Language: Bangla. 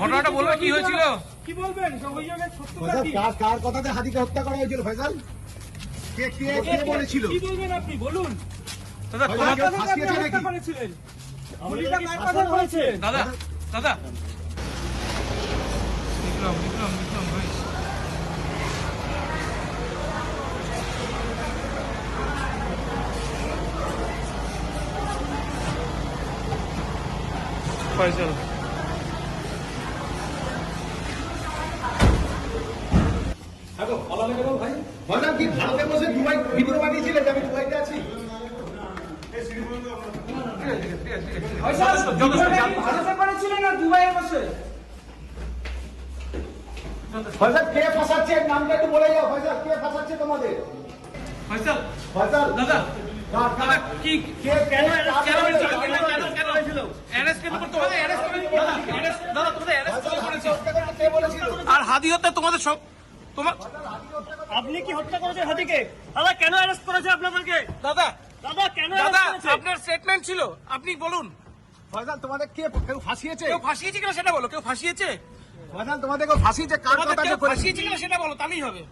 ঘটনাটা বলবে কি হয়েছিল? কি বলবেন? অভিযোগের সত্যতা কি? কার কথাতে হাদিকে হত্যা করা হয়েছিল ফয়সাল? কে বলেছিল? কি বলবেন আপনি বলুন। দাদা ফয়সাল তোমার কে ফাঁসিয়েছে নাকি? হত্যা করেছিলেন। গুলিটা কার কথা হয়েছে? দাদা দাদা বিক্রম বিক্রম বিক্রম ভাই ফয়সাল ফয়সাল কি ভারতে বসে দুবাই ভিডিও বানিয়েছিলেন যে আমি দুবাইতে আছি? ভারতে করেছিলেন না দুবাইয়ে বসে? ফয়সাল কে ফাঁসাচ্ছে নামটা একটু বলে যাও। ফয়সাল কে ফাঁসাচ্ছে তোমাদের? ফয়সাল ফয়সাল দাদা দাদা কি কে কেন কেন অ্যারেস্ট কেন তোমাদের অ্যারেস্ট দাদা তোমাদের অ্যারেস্ট করেছে কে বলেছিল? আর হাদি হত্যা তোমাদের সব তোমার আপনি কি হত্যা করেছেন হাতিকে? দাদা কেন অ্যারেস্ট করেছে আপনাদেরকে? দাদা দাদা কেন দাদা অ্যারেস্ট করেছে? আপনার স্টেটমেন্ট ছিল আপনি বলুন ফয়সাল তোমাদের কেউ ফাঁসিয়েছে? কেউ ফাঁসিয়েছে কিনা সেটা বলো কেউ ফাঁসিয়েছে ফয়সাল তোমাদের কেউ ফাঁসিয়েছে? কার তোমাদের কথা কেউ ফাঁসিয়েছে কিনা সেটা বলো তাহলেই হবে